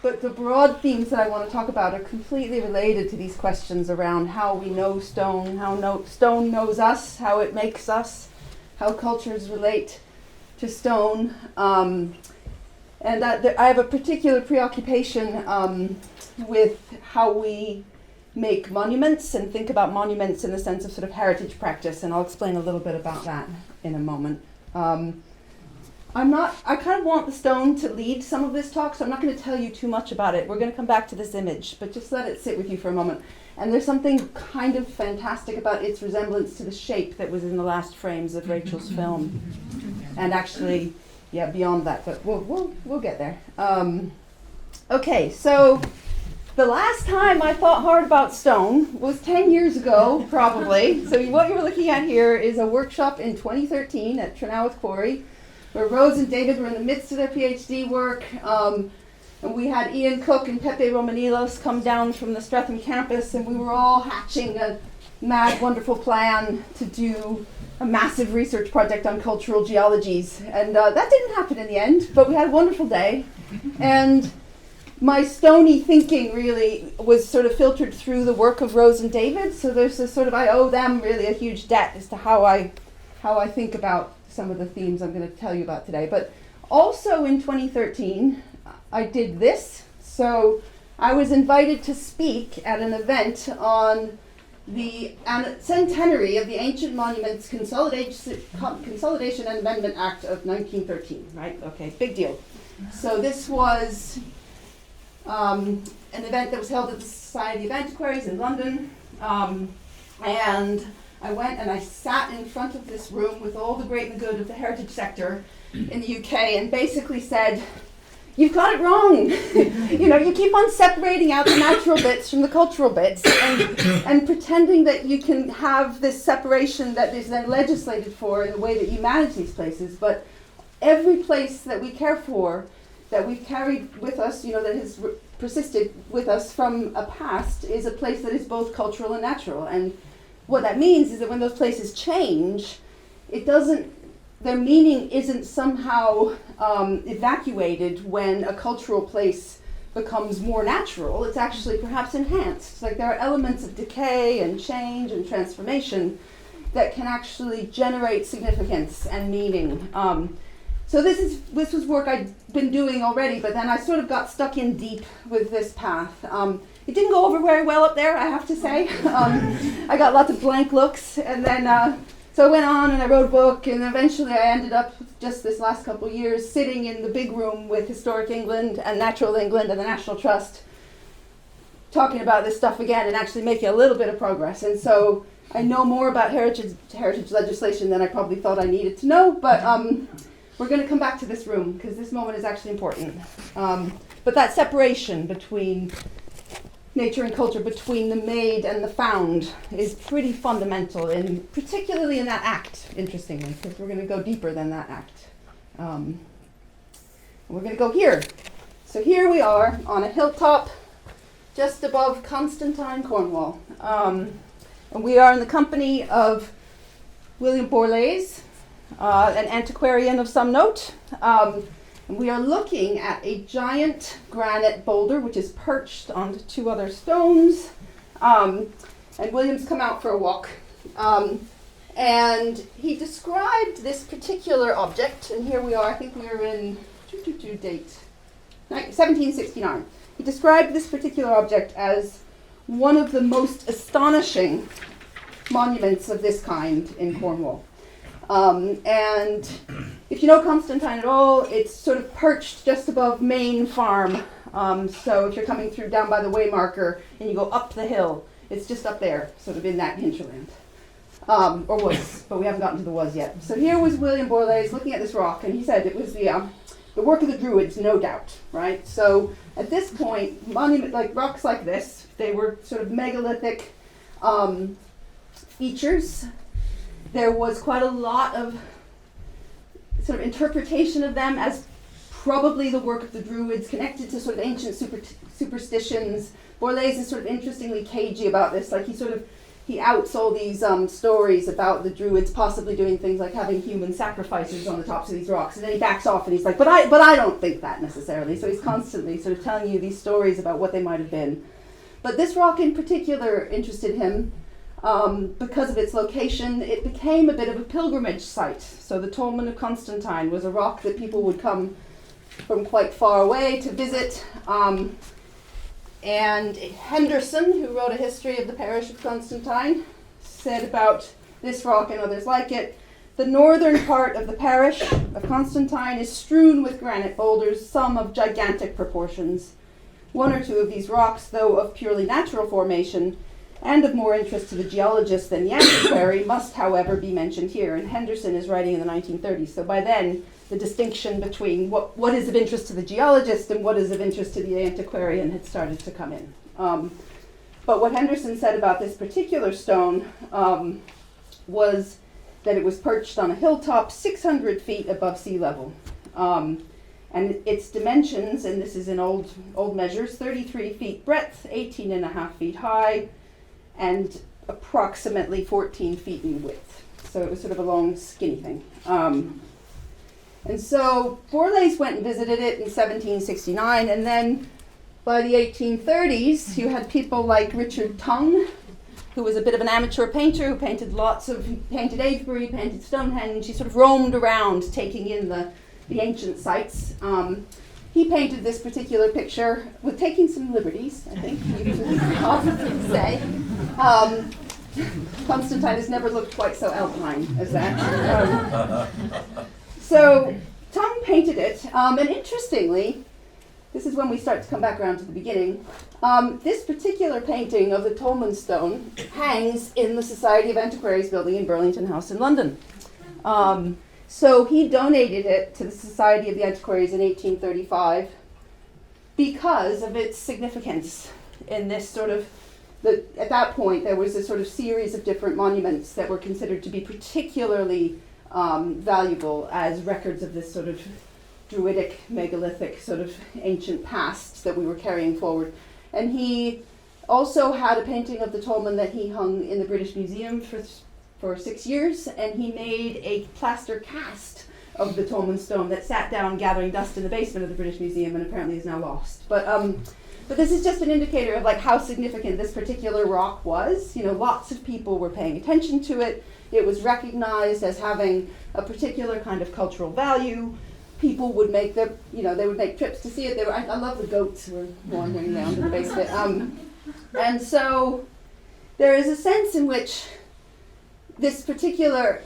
But the broad themes that I want to talk about are completely related to these questions around how we know stone, how stone knows us, how it makes us, how cultures relate to stone. And I have a particular preoccupation with how we make monuments and think about monuments in the sense of sort of heritage practice, and I'll explain a little bit about that in a moment. I kind of want the stone to lead some of this talk, so I'm not going to tell you too much about it. We're going to come back to this image, but just let it sit with you for a moment. And there's something kind of fantastic about its resemblance to the shape that was in the last frames of Rachel's film. And actually, yeah, beyond that, but we'll get there. Okay, so the last time I thought hard about stone was 10 years ago, probably. So what you're looking at here is a workshop in 2013 at Trinaworth Quarry, where Rose and David were in the midst of their PhD work, and we had Ian Cook and Pepe Romanilos come down from the Streatham campus, and we were all hatching a mad, wonderful plan to do a massive research project on cultural geologies. And that didn't happen in the end, but we had a wonderful day. And my stony thinking really was sort of filtered through the work of Rose and David, so there's this sort of, I owe them really a huge debt as to how I think about some of the themes I'm going to tell you about today. But also in 2013, I did this. So I was invited to speak at an event on the centenary of the Ancient Monuments Consolidation and Amendment Act of 1913, right? Okay, big deal. So this was an event that was held at the Society of Antiquaries in London, and I went and I sat in front of this room with all the great and the good of the heritage sector in the UK and basically said, you've got it wrong. You keep on separating out the natural bits from the cultural bits and pretending that you can have this separation that is then legislated for in the way that you manage these places. But every place that we care for, that we've carried with us, that has persisted with us from a past, is a place that is both cultural and natural. And what that means is that when those places change, their meaning isn't somehow evacuated when a cultural place becomes more natural. It's actually perhaps enhanced. It's like there are elements of decay and change and transformation that can actually generate significance and meaning. So this was work I'd been doing already, but then I sort of got stuck in deep with this path. It didn't go over very well up there, I have to say. I got lots of blank looks, and then so I went on and I wrote a book, and eventually I ended up, just this last couple of years, sitting in the big room with Historic England and Natural England and the National Trust, talking about this stuff again and actually making a little bit of progress. And so I know more about heritage legislation than I probably thought I needed to know, but we're going to come back to this room because this moment is actually important. But that separation between nature and culture, between the made and the found, is pretty fundamental, particularly in that act, interestingly, because we're going to go deeper than that act. We're going to go here. So here we are on a hilltop just above Constantine, Cornwall. And we are in the company of William Borlase, an antiquarian of some note. And we are looking at a giant granite boulder which is perched onto two other stones. And William's come out for a walk. And he described this particular object, and here we are, I think we are in date, 1769. He described this particular object as one of the most astonishing monuments of this kind in Cornwall. And if you know Constantine at all, it's sort of perched just above Main Farm. So if you're coming through down by the Waymarker and you go up the hill, it's just up there, sort of in that hinterland. Or was, but we haven't gotten to the was yet. So here was William Borlase looking at this rock, and he said it was the work of the Druids, no doubt, right? So at this point, rocks like this, they were sort of megalithic features. There was quite a lot of sort of interpretation of them as probably the work of the Druids, connected to sort of ancient superstitions. Borlase is sort of interestingly cagey about this. Like he sort of he outs all these stories about the Druids possibly doing things like having human sacrifices on the tops of these rocks, and then he backs off and he's like, but I don't think that necessarily. So he's constantly sort of telling you these stories about what they might have been. But this rock in particular interested him because of its location. It became a bit of a pilgrimage site. So the Tolmen of Constantine was a rock that people would come from quite far away to visit. And Henderson, who wrote a history of the parish of Constantine, said about this rock and others like it, the northern part of the parish of Constantine is strewn with granite boulders, some of gigantic proportions. One or two of these rocks, though of purely natural formation and of more interest to the geologist than the antiquary, must, however, be mentioned here. And Henderson is writing in the 1930s, so by then the distinction between what is of interest to the geologist and what is of interest to the antiquarian had started to come in. But what Henderson said about this particular stone was that it was perched on a hilltop 600 feet above sea level. And its dimensions, and this is in old measures, 33 feet breadth, 18 and a half feet high, and approximately 14 feet in width. So it was sort of a long, skinny thing. And so Borlase went and visited it in 1769, and then by the 1830s, you had people like Richard Tongue, who was a bit of an amateur painter, who painted painted Avebury, painted Stonehenge. He sort of roamed around taking in the ancient sites. He painted this particular picture with taking some liberties, I think you can often say. Constantine has never looked quite so alpine as that. So Tongue painted it, and interestingly, this is when we start to come back around to the beginning, this particular painting of the Tolmen Stone hangs in the Society of Antiquaries building in Burlington House in London. So he donated it to the Society of the Antiquaries in 1835 because of its significance in this sort of, at that point there was a sort of series of different monuments that were considered to be particularly valuable as records of this sort of Druidic, megalithic, sort of ancient past that we were carrying forward. And he also had a painting of the Tolmen that he hung in the British Museum for 6 years, and he made a plaster cast of the Tolmen Stone that sat down gathering dust in the basement of the British Museum and apparently is now lost. But this is just an indicator of like how significant this particular rock was. You know, lots of people were paying attention to it. It was recognized as having a particular kind of cultural value. People would make they would make trips to see it. I love the goats who were wandering around in the basement. And so there is a sense in which this particular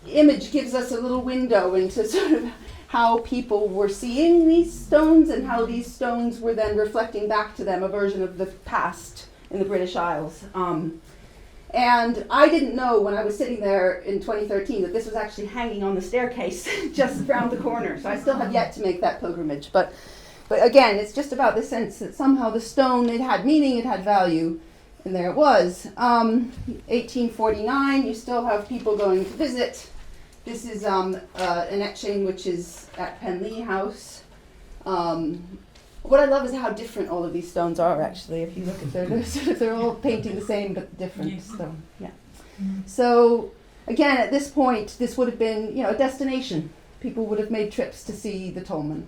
image gives us a little window into sort of how people were seeing these stones and how these stones were then reflecting back to them a version of the past in the British Isles. And I didn't know when I was sitting there in 2013 that this was actually hanging on the staircase just around the corner. So I still have yet to make that pilgrimage. But again, it's just about the sense that somehow the stone, it had meaning, it had value, and there it was. 1849, you still have people going to visit. This is an etching which is at Penryn House. What I love is how different all of these stones are, actually. If you look at they're all painting the same but different. So, yeah. So, again, at this point, this would have been, a destination. People would have made trips to see the Tolmen.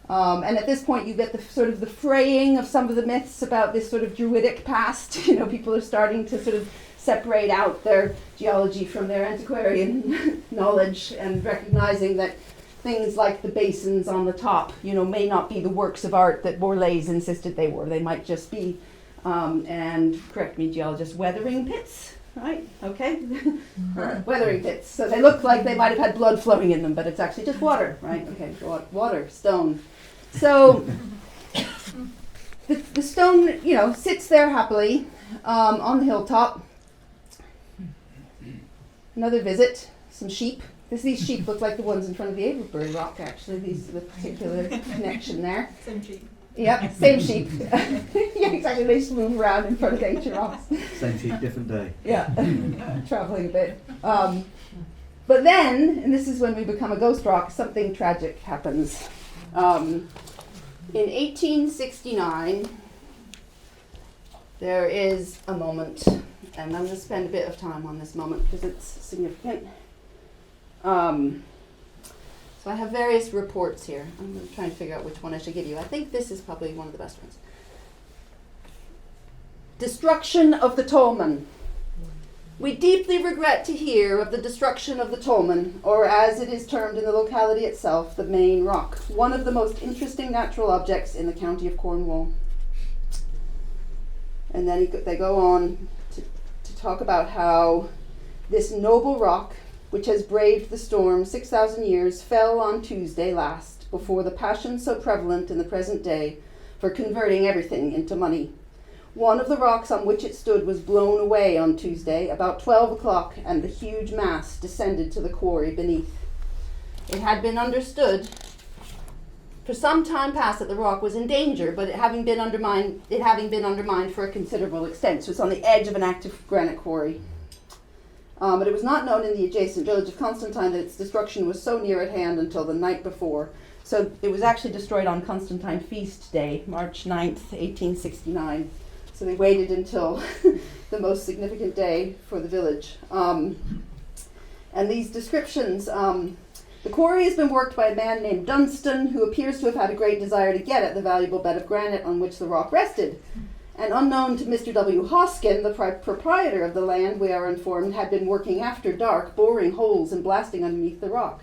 And at this point, you get the sort of the fraying of some of the myths about this sort of Druidic past. People are starting to sort of separate out their geology from their antiquarian knowledge and recognizing that things like the basins on the top, may not be the works of art that Borlase insisted they were. They might just be, and correct me, geologists, weathering pits, right? Okay, weathering pits. So they look like they might have had blood flowing in them, but it's actually just water, right? Okay, water, stone. So the stone, sits there happily on the hilltop. Another visit, some sheep. These sheep look like the ones in front of the Avebury rock, actually. These the particular connection there. Same sheep. Yep, same sheep. Yeah, exactly. They just move around in front of the ancient rocks. Same sheep, different day. Yeah, traveling a bit. But then, and this is when we become a ghost rock, something tragic happens. In 1869, there is a moment and I'm going to spend a bit of time on this moment because it's significant. So I have various reports here. I'm going to try and figure out which one I should give you. I think this is probably one of the best ones. Destruction of the Tolmen. We deeply regret to hear of the destruction of the Tolmen, or as it is termed in the locality itself, the main rock, one of the most interesting natural objects in the county of Cornwall. And then they go on to talk about how this noble rock, which has braved the storm 6,000 years, fell on Tuesday last, before the passion so prevalent in the present day for converting everything into money. One of the rocks on which it stood was blown away on Tuesday, about 12 o'clock, and the huge mass descended to the quarry beneath. It had been understood for some time past that the rock was in danger, but it having been undermined for a considerable extent. So it's on the edge of an active granite quarry. But it was not known in the adjacent village of Constantine that its destruction was so near at hand until the night before. So it was actually destroyed on Constantine Feast Day, March 9th, 1869. So they waited until the most significant day for the village. And these descriptions, the quarry has been worked by a man named Dunstan, who appears to have had a great desire to get at the valuable bed of granite on which the rock rested. And unknown to Mr. W. Hoskin, the proprietor of the land, we are informed, had been working after dark, boring holes and blasting underneath the rock.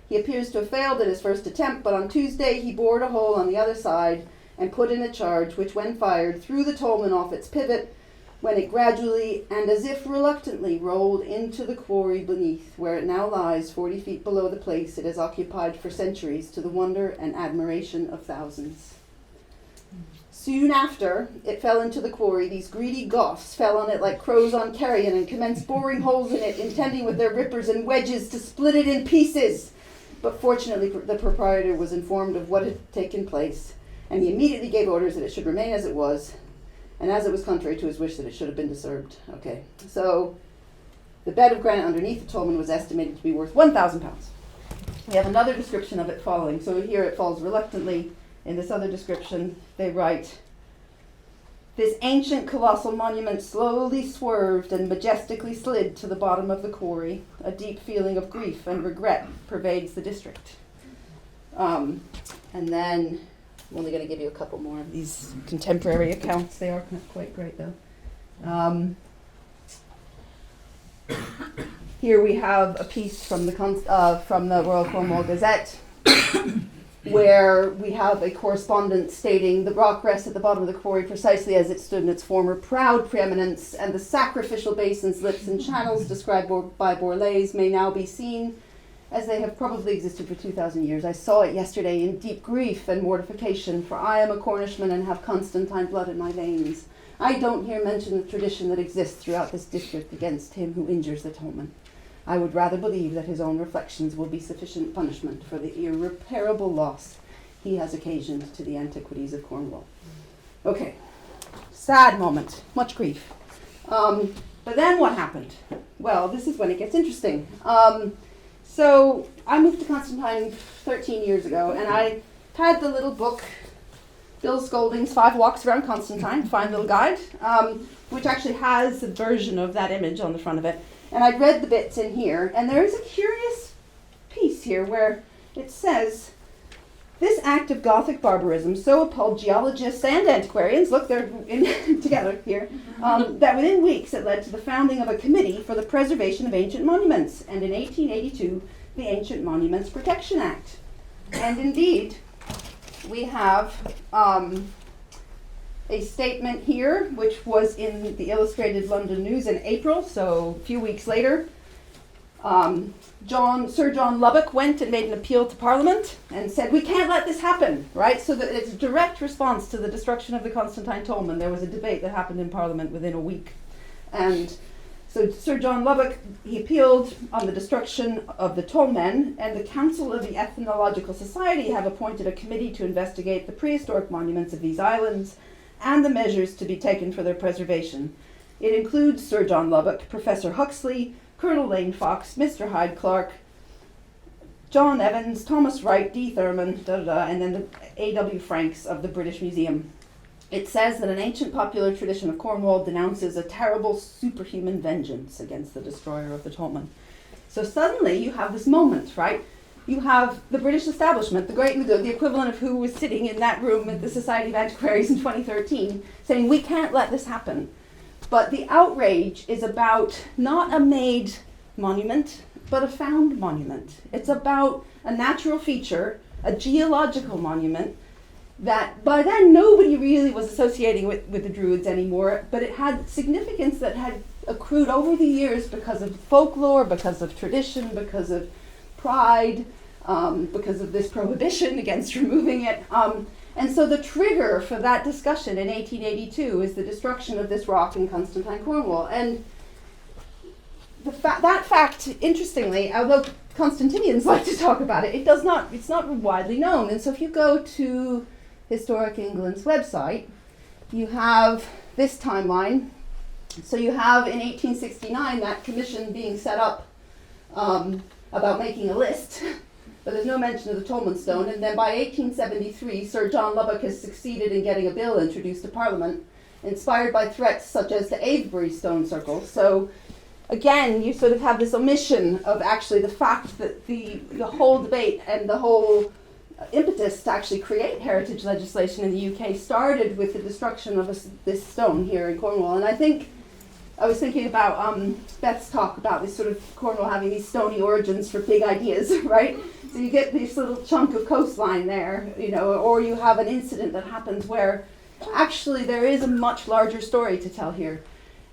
He appears to have failed in his first attempt, but on Tuesday he bored a hole on the other side and put in a charge which, when fired, threw the Tolmen off its pivot, when it gradually and as if reluctantly rolled into the quarry beneath, where it now lies 40 feet below the place it has occupied for centuries, to the wonder and admiration of thousands. Soon after it fell into the quarry, these greedy Goths fell on it like crows on carrion and commenced boring holes in it, intending with their rippers and wedges to split it in pieces. But fortunately the proprietor was informed of what had taken place, and he immediately gave orders that it should remain as it was, and as it was contrary to his wish that it should have been disturbed. Okay, so the bed of granite underneath the Tolmen was estimated to be worth £1,000. We have another description of it following. So here it falls reluctantly. In this other description, they write, "This ancient colossal monument slowly swerved and majestically slid to the bottom of the quarry. A deep feeling of grief and regret pervades the district." And then I'm only going to give you a couple more of these contemporary accounts. They are quite great, though. Here we have a piece from the Royal Cornwall Gazette, where we have a correspondence stating, "The rock rests at the bottom of the quarry precisely as it stood in its former proud preeminence, and the sacrificial basins, lips, and channels described by Borlase may now be seen as they have probably existed for 2,000 years. I saw it yesterday in deep grief and mortification, for I am a Cornishman and have Constantine blood in my veins. I don't here mention the tradition that exists throughout this district against him who injures the Tolmen. I would rather believe that his own reflections will be sufficient punishment for the irreparable loss he has occasioned to the antiquities of Cornwall." Okay, sad moment, much grief. But then what happened? Well, this is when it gets interesting. So I moved to Constantine 13 years ago, and I had the little book, Bill Scolding's 5 Walks Around Constantine, fine little guide, which actually has a version of that image on the front of it. And I'd read the bits in here, and there is a curious piece here where it says, "This act of Gothic barbarism so appalled geologists and antiquarians," look, they're together here, "that within weeks it led to the founding of a committee for the preservation of ancient monuments, and in 1882, the Ancient Monuments Protection Act." And indeed, we have a statement here, which was in the Illustrated London News in April, so a few weeks later. Sir John Lubbock went and made an appeal to Parliament and said, "We can't let this happen," right? So that it's a direct response to the destruction of the Constantine Tolmen. There was a debate that happened in Parliament within a week. And so Sir John Lubbock, he appealed on the destruction of the Tolmen, and the Council of the Ethnological Society have appointed a committee to investigate the prehistoric monuments of these islands and the measures to be taken for their preservation. It includes Sir John Lubbock, Professor Huxley, Colonel Lane Fox, Mr. Hyde Clark, John Evans, Thomas Wright, D. Thurman, and then the A.W. Franks of the British Museum. it says that an ancient popular tradition of Cornwall denounces a terrible superhuman vengeance against the destroyer of the Tolmen. So suddenly you have this moment, right? You have the British establishment, the great and the good, the equivalent of who was sitting in that room at the Society of Antiquaries in 2013, saying we can't let this happen. But the outrage is about not a made monument, but a found monument. It's about a natural feature, a geological monument, that by then nobody really was associating with the Druids anymore, but it had significance that had accrued over the years because of folklore, because of tradition, because of pride, because of this prohibition against removing it. And so the trigger for that discussion in 1882 is the destruction of this rock in Constantine, Cornwall. And that fact, interestingly, although Constantinians like to talk about it, it's not widely known. And so if you go to Historic England's website, you have this timeline. So you have in 1869 that commission being set up about making a list, but there's no mention of the Tolmen Stone. And then by 1873, Sir John Lubbock has succeeded in getting a bill introduced to Parliament, inspired by threats such as the Avebury stone circle. So again, you sort of have this omission of actually the fact that the whole debate and the whole impetus to actually create heritage legislation in the UK started with the destruction of this stone here in Cornwall. And I think I was thinking about Beth's talk about this sort of Cornwall having these stony origins for big ideas, right? So you get this little chunk of coastline there, or you have an incident that happens where actually there is a much larger story to tell here.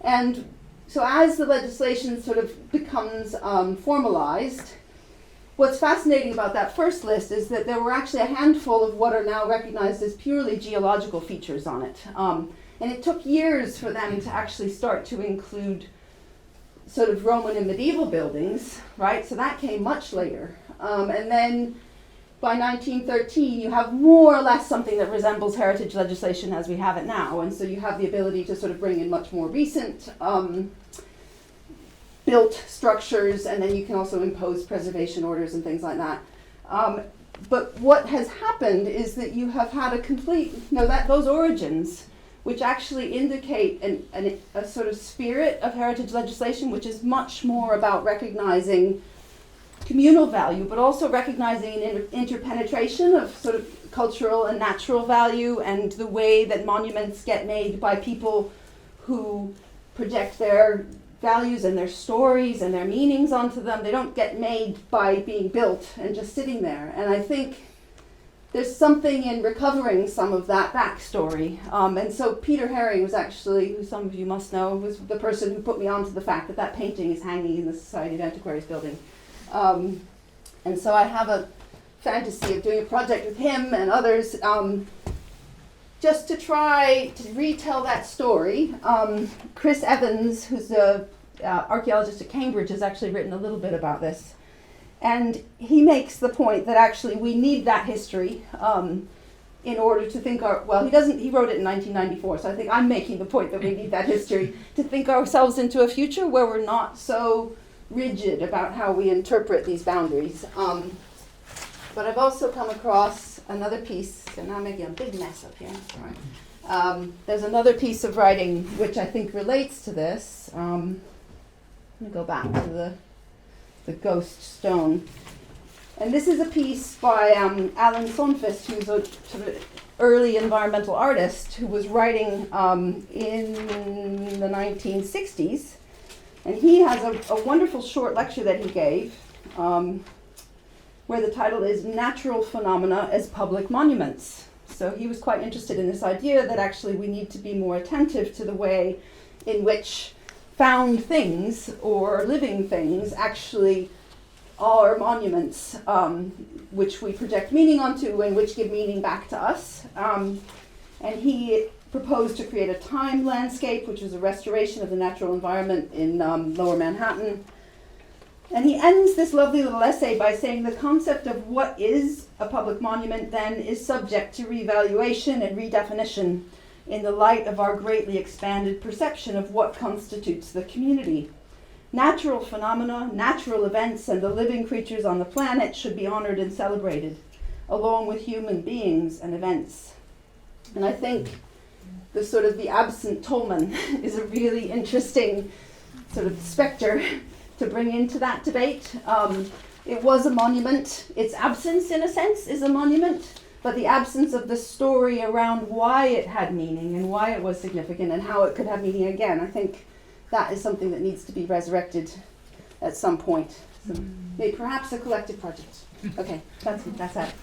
And so as the legislation sort of becomes formalized, what's fascinating about that first list is that there were actually a handful of what are now recognized as purely geological features on it. And it took years for them to actually start to include sort of Roman and medieval buildings, right? So that came much later. And then by 1913, you have more or less something that resembles heritage legislation as we have it now. And so you have the ability to sort of bring in much more recent built structures, and then you can also impose preservation orders and things like that. But what has happened is that you have had a complete, those origins, which actually indicate a sort of spirit of heritage legislation, which is much more about recognizing communal value, but also recognizing an interpenetration of sort of cultural and natural value, and the way that monuments get made by people who project their values and their stories and their meanings onto them. They don't get made by being built and just sitting there. And I think there's something in recovering some of that backstory. And so Peter Herring was actually, who some of you must know, was the person who put me onto the fact that that painting is hanging in the Society of Antiquaries building. And so I have a fantasy of doing a project with him and others just to try to retell that story. Chris Evans, who's an archaeologist at Cambridge, has actually written a little bit about this. And he makes the point that actually we need that history in order to think he wrote it in 1994, so I think I'm making the point that we need that history to think ourselves into a future where we're not so rigid about how we interpret these boundaries. But I've also come across another piece, and now I'm making a big mess up here. Right. There's another piece of writing which I think relates to this. I'm going to go back to the ghost stone. And this is a piece by Alan Sonfist, who's a sort of early environmental artist who was writing in the 1960s. And he has a wonderful short lecture that he gave where the title is Natural Phenomena as Public Monuments. So he was quite interested in this idea that actually we need to be more attentive to the way in which found things or living things actually are monuments, which we project meaning onto and which give meaning back to us. And he proposed to create a time landscape, which was a restoration of the natural environment in Lower Manhattan. And he ends this lovely little essay by saying the concept of what is a public monument then is subject to reevaluation and redefinition in the light of our greatly expanded perception of what constitutes the community. Natural phenomena, natural events, and the living creatures on the planet should be honored and celebrated, along with human beings and events. And I think the sort of the absent Tolmen is a really interesting sort of spectre to bring into that debate. It was a monument. Its absence, in a sense, is a monument, but the absence of the story around why it had meaning and why it was significant and how it could have meaning again, I think that is something that needs to be resurrected at some point. So maybe perhaps a collective project. Okay, that's it.